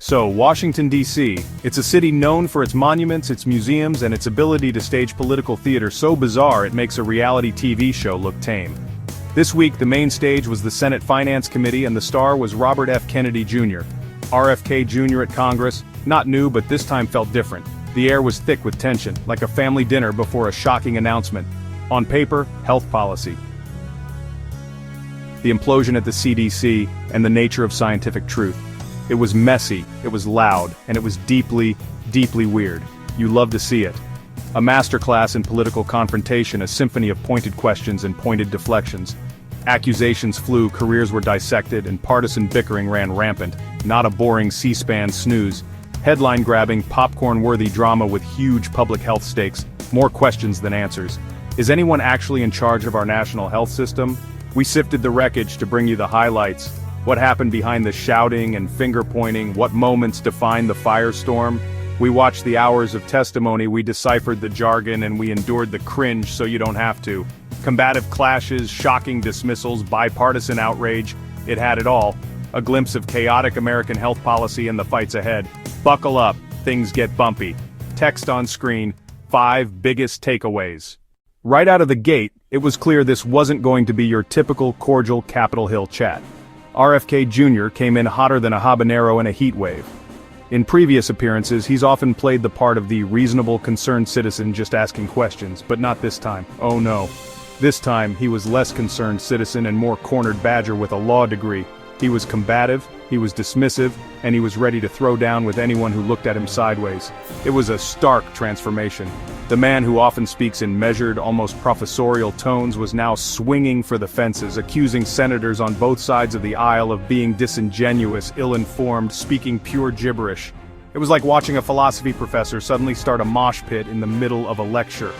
So, Washington, D.C., it's a city known for its monuments, its museums, and its ability to stage political theater so bizarre it makes a reality TV show look tame. This week, the main stage was the Senate Finance Committee and the star was Robert F. Kennedy Jr. RFK Jr. at Congress, not new but this time felt different. The air was thick with tension, like a family dinner before a shocking announcement. On paper, health policy. The implosion at the CDC, and the nature of scientific truth. It was messy, it was loud, and it was deeply, deeply weird. You love to see it. A masterclass in political confrontation, a symphony of pointed questions and pointed deflections. Accusations flew, careers were dissected, and partisan bickering ran rampant. Not a boring C-SPAN snooze. Headline-grabbing, popcorn-worthy drama with huge public health stakes. More questions than answers. Is anyone actually in charge of our national health system? We sifted the wreckage to bring you the highlights. What happened behind the shouting and finger-pointing, what moments defined the firestorm. We watched the hours of testimony, we deciphered the jargon, and we endured the cringe so you don't have to. Combative clashes, shocking dismissals, bipartisan outrage. It had it all. A glimpse of chaotic American health policy and the fights ahead. Buckle up, things get bumpy. Text on screen, 5 biggest takeaways. Right out of the gate, it was clear this wasn't going to be your typical cordial Capitol Hill chat. RFK Jr. came in hotter than a habanero in a heat wave. In previous appearances, he's often played the part of the reasonable, concerned citizen just asking questions, but not this time. Oh no. This time, he was less concerned citizen and more cornered badger with a law degree. He was combative, he was dismissive, and he was ready to throw down with anyone who looked at him sideways. It was a stark transformation. The man who often speaks in measured, almost professorial tones was now swinging for the fences, accusing senators on both sides of the aisle of being disingenuous, ill-informed, speaking pure gibberish. It was like watching a philosophy professor suddenly start a mosh pit in the middle of a lecture.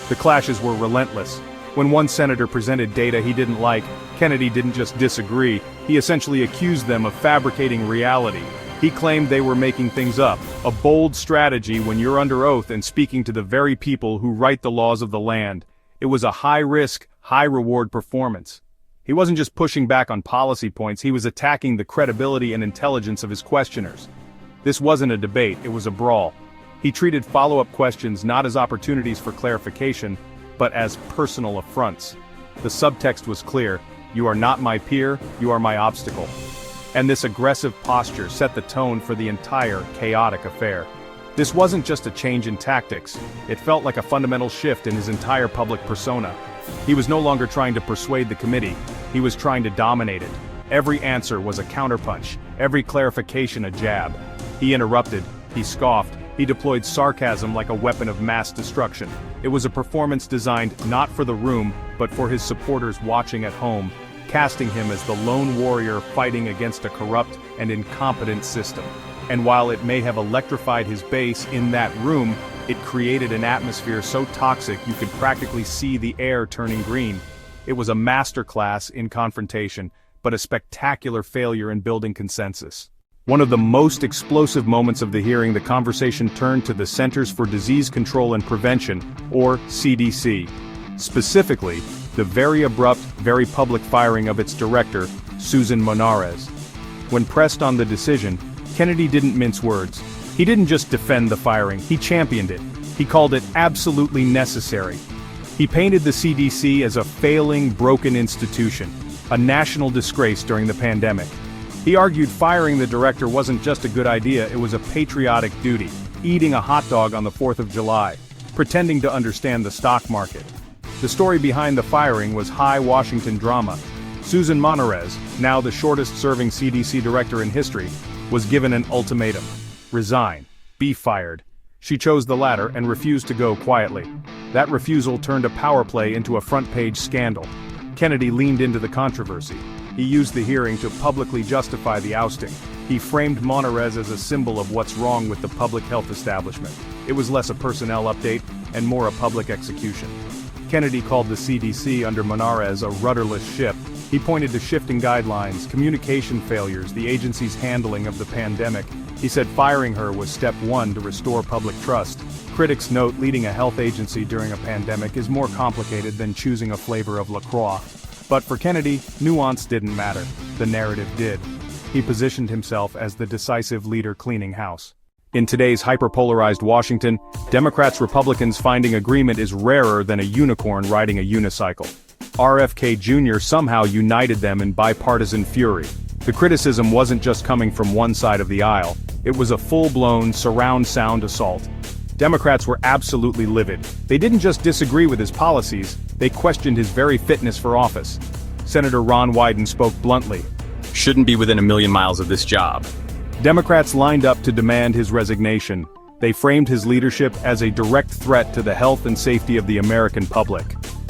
The clashes were relentless. When one senator presented data he didn't like, Kennedy didn't just disagree, he essentially accused them of fabricating reality. He claimed they were making things up, a bold strategy when you're under oath and speaking to the very people who write the laws of the land. It was a high-risk, high-reward performance. He wasn't just pushing back on policy points, he was attacking the credibility and intelligence of his questioners. This wasn't a debate, it was a brawl. He treated follow-up questions not as opportunities for clarification, but as personal affronts. The subtext was clear: you are not my peer, you are my obstacle. And this aggressive posture set the tone for the entire chaotic affair. This wasn't just a change in tactics, it felt like a fundamental shift in his entire public persona. He was no longer trying to persuade the committee, he was trying to dominate it. Every answer was a counterpunch, every clarification a jab. He interrupted, he scoffed, he deployed sarcasm like a weapon of mass destruction. It was a performance designed not for the room, but for his supporters watching at home, casting him as the lone warrior fighting against a corrupt and incompetent system. And while it may have electrified his base in that room, it created an atmosphere so toxic you could practically see the air turning green. It was a masterclass in confrontation, but a spectacular failure in building consensus. One of the most explosive moments of the hearing, the conversation turned to the Centers for Disease Control and Prevention, or CDC. Specifically, the very abrupt, very public firing of its director, Susan Monarez. When pressed on the decision, Kennedy didn't mince words. He didn't just defend the firing, he championed it. He called it absolutely necessary. He painted the CDC as a failing, broken institution, a national disgrace during the pandemic. He argued firing the director wasn't just a good idea, it was a patriotic duty, eating a hot dog on the 4th of July, pretending to understand the stock market. The story behind the firing was high Washington drama. Susan Monarez, now the shortest-serving CDC director in history, was given an ultimatum: resign, be fired. She chose the latter and refused to go quietly. That refusal turned a power play into a front-page scandal. Kennedy leaned into the controversy. He used the hearing to publicly justify the ousting. He framed Monarez as a symbol of what's wrong with the public health establishment. It was less a personnel update and more a public execution. Kennedy called the CDC under Monarez a rudderless ship. He pointed to shifting guidelines, communication failures, the agency's handling of the pandemic. He said firing her was step one to restore public trust. Critics note leading a health agency during a pandemic is more complicated than choosing a flavor of LaCroix. But for Kennedy, nuance didn't matter. The narrative did. he positioned himself as the decisive leader cleaning house. In today's hyperpolarized Washington, Democrats-Republicans finding agreement is rarer than a unicorn riding a unicycle. RFK Jr. somehow united them in bipartisan fury. The criticism wasn't just coming from one side of the aisle, it was a full-blown surround sound assault. Democrats were absolutely livid. They didn't just disagree with his policies, they questioned his very fitness for office. Senator Ron Wyden spoke bluntly. Shouldn't be within a million miles of this job. Democrats lined up to demand his resignation. They framed his leadership as a direct threat to the health and safety of the American public.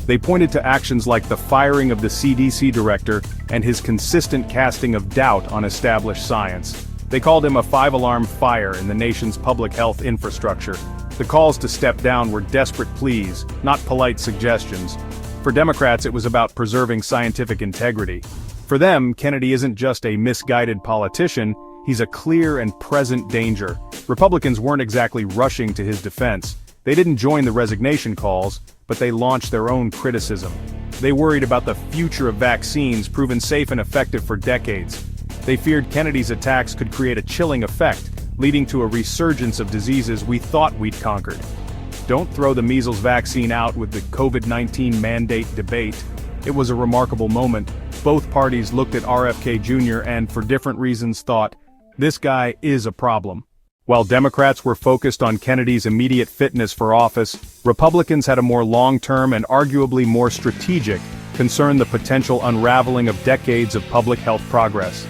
They pointed to actions like the firing of the CDC director and his consistent casting of doubt on established science. They called him a five-alarm fire in the nation's public health infrastructure. The calls to step down were desperate pleas, not polite suggestions. For Democrats, it was about preserving scientific integrity. For them, Kennedy isn't just a misguided politician, he's a clear and present danger. Republicans weren't exactly rushing to his defense. They didn't join the resignation calls, but they launched their own criticism. They worried about the future of vaccines proven safe and effective for decades. They feared Kennedy's attacks could create a chilling effect, leading to a resurgence of diseases we thought we'd conquered. Don't throw the measles vaccine out with the COVID-19 mandate debate. It was a remarkable moment. Both parties looked at RFK Jr. and, for different reasons, thought, this guy is a problem. While Democrats were focused on Kennedy's immediate fitness for office, Republicans had a more long-term and arguably more strategic concern: the potential unraveling of decades of public health progress.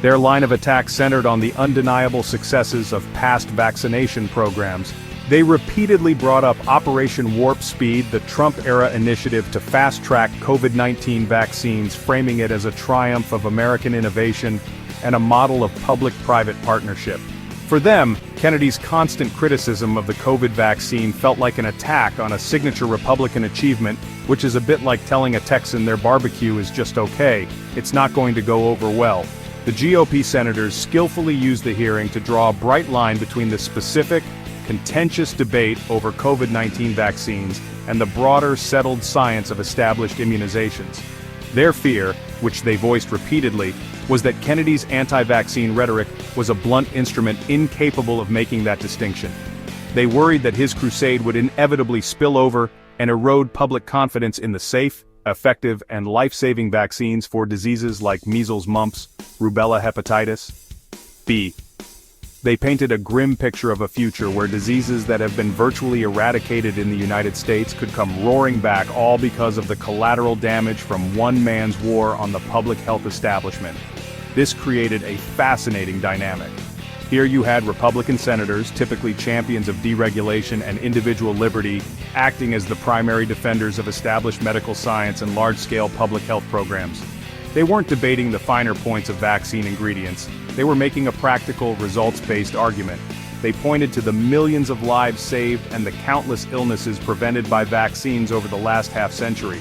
Their line of attack centered on the undeniable successes of past vaccination programs. They repeatedly brought up Operation Warp Speed, the Trump-era initiative to fast-track COVID-19 vaccines, framing it as a triumph of American innovation and a model of public-private partnership. For them, Kennedy's constant criticism of the COVID vaccine felt like an attack on a signature Republican achievement, which is a bit like telling a Texan their barbecue is just okay, it's not going to go over well. The GOP senators skillfully used the hearing to draw a bright line between the specific, contentious debate over COVID-19 vaccines and the broader, settled science of established immunizations. Their fear, which they voiced repeatedly, was that Kennedy's anti-vaccine rhetoric was a blunt instrument incapable of making that distinction. They worried that his crusade would inevitably spill over and erode public confidence in the safe, effective, and life-saving vaccines for diseases like measles, mumps, rubella, hepatitis B. They painted a grim picture of a future where diseases that have been virtually eradicated in the United States could come roaring back, all because of the collateral damage from one man's war on the public health establishment. This created a fascinating dynamic. Here you had Republican senators, typically champions of deregulation and individual liberty, acting as the primary defenders of established medical science and large-scale public health programs. They weren't debating the finer points of vaccine ingredients. They were making a practical, results-based argument. They pointed to the millions of lives saved and the countless illnesses prevented by vaccines over the last half-century.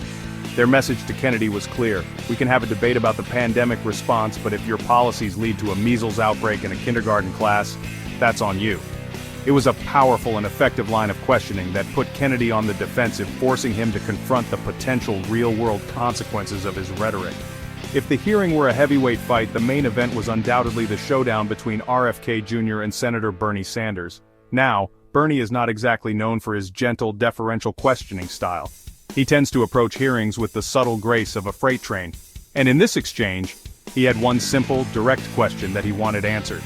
Their message to Kennedy was clear: we can have a debate about the pandemic response, but if your policies lead to a measles outbreak in a kindergarten class, that's on you. It was a powerful and effective line of questioning that put Kennedy on the defensive, forcing him to confront the potential real-world consequences of his rhetoric. If the hearing were a heavyweight fight, the main event was undoubtedly the showdown between RFK Jr. and Senator Bernie Sanders. Now, Bernie is not exactly known for his gentle, deferential questioning style. He tends to approach hearings with the subtle grace of a freight train. And in this exchange, he had one simple, direct question that he wanted answered.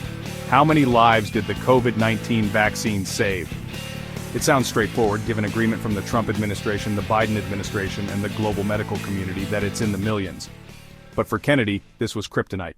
How many lives did the COVID-19 vaccine save? It sounds straightforward, given agreement from the Trump administration, the Biden administration, and the global medical community that it's in the millions. But for Kennedy, this was kryptonite.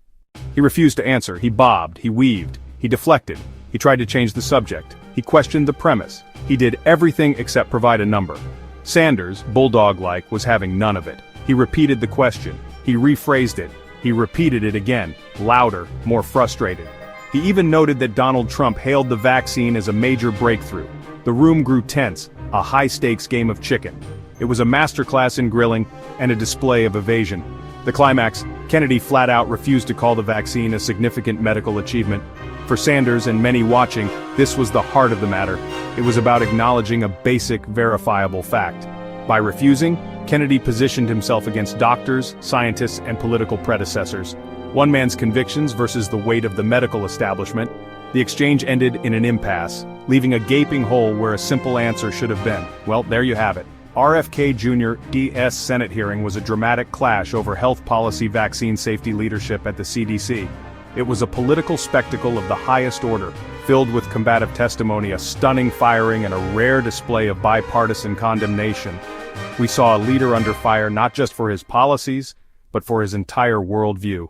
He refused to answer, he bobbed, he weaved, he deflected, he tried to change the subject, he questioned the premise, he did everything except provide a number. Sanders, bulldog-like, was having none of it. He repeated the question, he rephrased it, he repeated it again, louder, more frustrated. He even noted that Donald Trump hailed the vaccine as a major breakthrough. The room grew tense, a high-stakes game of chicken. It was a masterclass in grilling and a display of evasion. The climax, Kennedy flat out refused to call the vaccine a significant medical achievement. For Sanders and many watching, this was the heart of the matter. It was about acknowledging a basic, verifiable fact. By refusing, Kennedy positioned himself against doctors, scientists, and political predecessors. One man's convictions versus the weight of the medical establishment. The exchange ended in an impasse, leaving a gaping hole where a simple answer should have been. Well, there you have it. RFK Jr. DS Senate hearing was a dramatic clash over health policy vaccine safety leadership at the CDC. It was a political spectacle of the highest order, filled with combative testimony, a stunning firing, and a rare display of bipartisan condemnation. We saw a leader under fire not just for his policies, but for his entire worldview.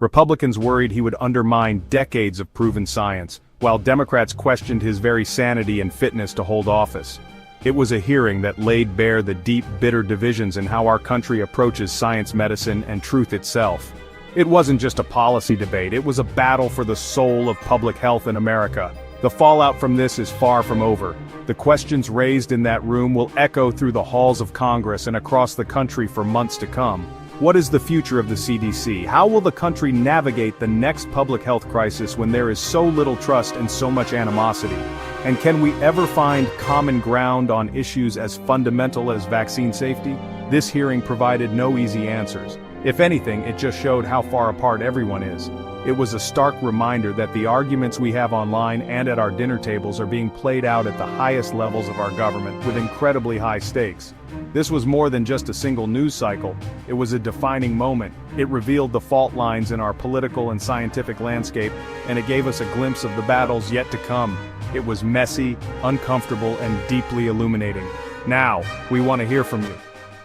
Republicans worried he would undermine decades of proven science, while Democrats questioned his very sanity and fitness to hold office. It was a hearing that laid bare the deep, bitter divisions in how our country approaches science, medicine, and truth itself. It wasn't just a policy debate, it was a battle for the soul of public health in America. The fallout from this is far from over. The questions raised in that room will echo through the halls of Congress and across the country for months to come. What is the future of the CDC? How will the country navigate the next public health crisis when there is so little trust and so much animosity? And can we ever find common ground on issues as fundamental as vaccine safety? This hearing provided no easy answers. If anything, it just showed how far apart everyone is. It was a stark reminder that the arguments we have online and at our dinner tables are being played out at the highest levels of our government with incredibly high stakes. This was more than just a single news cycle, it was a defining moment. It revealed the fault lines in our political and scientific landscape, and it gave us a glimpse of the battles yet to come. It was messy, uncomfortable, and deeply illuminating. Now, we want to hear from you.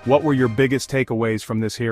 What were your biggest takeaways from this hearing?